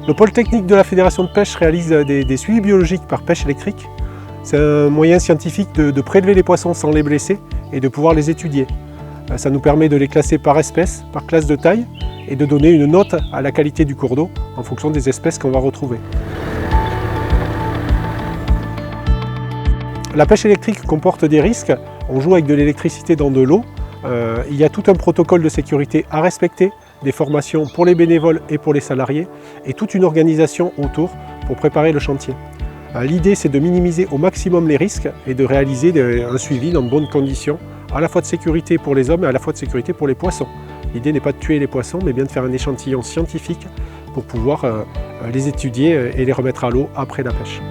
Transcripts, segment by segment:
Le pôle technique de la Fédération de pêche réalise des suivis biologiques par pêche électrique. C'est un moyen scientifique de prélever les poissons sans les blesser et de pouvoir les étudier. Ça nous permet de les classer par espèce, par classe de taille et de donner une note à la qualité du cours d'eau en fonction des espèces qu'on va retrouver. La pêche électrique comporte des risques. On joue avec de l'électricité dans de l'eau. Il y a tout un protocole de sécurité à respecter, des formations pour les bénévoles et pour les salariés, et toute une organisation autour pour préparer le chantier. L'idée, c'est de minimiser au maximum les risques et de réaliser un suivi dans de bonnes conditions, à la fois de sécurité pour les hommes et à la fois de sécurité pour les poissons. L'idée n'est pas de tuer les poissons, mais bien de faire un échantillon scientifique pour pouvoir les étudier et les remettre à l'eau après la pêche.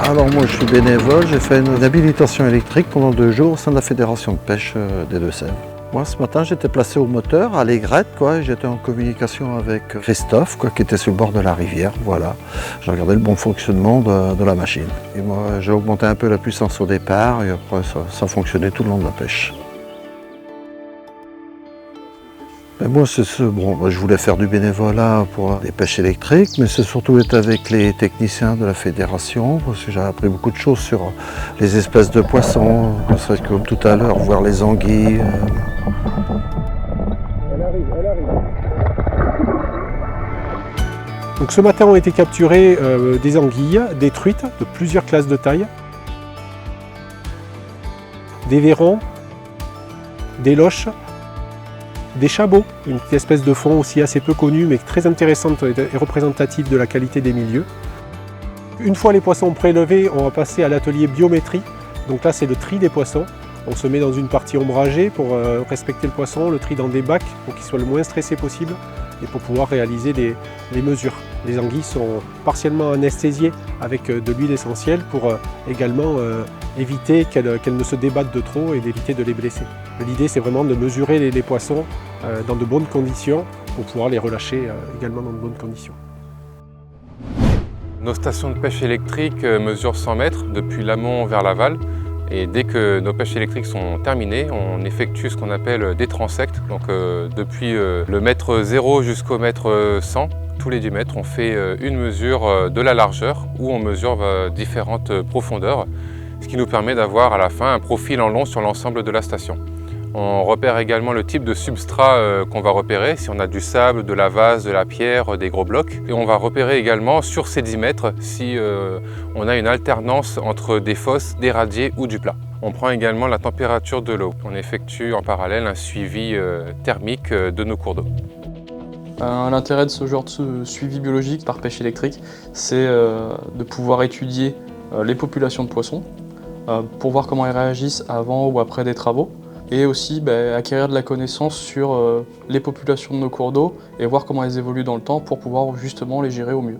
Alors moi je suis bénévole, j'ai fait une habilitation électrique pendant 2 jours au sein de la Fédération de pêche des Deux-Sèvres. Moi ce matin j'étais placé au moteur à l'aigrette, j'étais en communication avec Christophe qui était sur le bord de la rivière, voilà. Je regardais le bon fonctionnement de la machine. Et moi j'ai augmenté un peu la puissance au départ et après ça fonctionnait tout le long de la pêche. Ben moi, je voulais faire du bénévolat pour des pêches électriques, mais c'est surtout être avec les techniciens de la fédération, parce que j'ai appris beaucoup de choses sur les espèces de poissons, comme tout à l'heure, voir les anguilles. Elle arrive. Donc ce matin ont été capturées des anguilles, des truites de plusieurs classes de taille, des vairons, des loches, des chabots, une petite espèce de fond aussi assez peu connue mais très intéressante et représentative de la qualité des milieux. Une fois les poissons prélevés, on va passer à l'atelier biométrie. Donc là c'est le tri des poissons. On se met dans une partie ombragée pour respecter le poisson, le tri dans des bacs pour qu'il soit le moins stressé possible et pour pouvoir réaliser les mesures. Les anguilles sont partiellement anesthésiées avec de l'huile essentielle pour également éviter qu'elles ne se débattent de trop et d'éviter de les blesser. L'idée c'est vraiment de mesurer les poissons dans de bonnes conditions pour pouvoir les relâcher également dans de bonnes conditions. Nos stations de pêche électrique mesurent 100 mètres depuis l'amont vers l'aval. Et dès que nos pêches électriques sont terminées, on effectue ce qu'on appelle des transects. Donc depuis le mètre 0 jusqu'au mètre 100, tous les 10 mètres, on fait une mesure de la largeur où on mesure différentes profondeurs, ce qui nous permet d'avoir à la fin un profil en long sur l'ensemble de la station. On repère également le type de substrat qu'on va repérer, si on a du sable, de la vase, de la pierre, des gros blocs. Et on va repérer également sur ces 10 mètres si on a une alternance entre des fosses, des radiers ou du plat. On prend également la température de l'eau. On effectue en parallèle un suivi thermique de nos cours d'eau. L'intérêt de ce genre de suivi biologique par pêche électrique, c'est de pouvoir étudier les populations de poissons pour voir comment ils réagissent avant ou après des travaux. Et aussi acquérir de la connaissance sur les populations de nos cours d'eau et voir comment elles évoluent dans le temps pour pouvoir justement les gérer au mieux.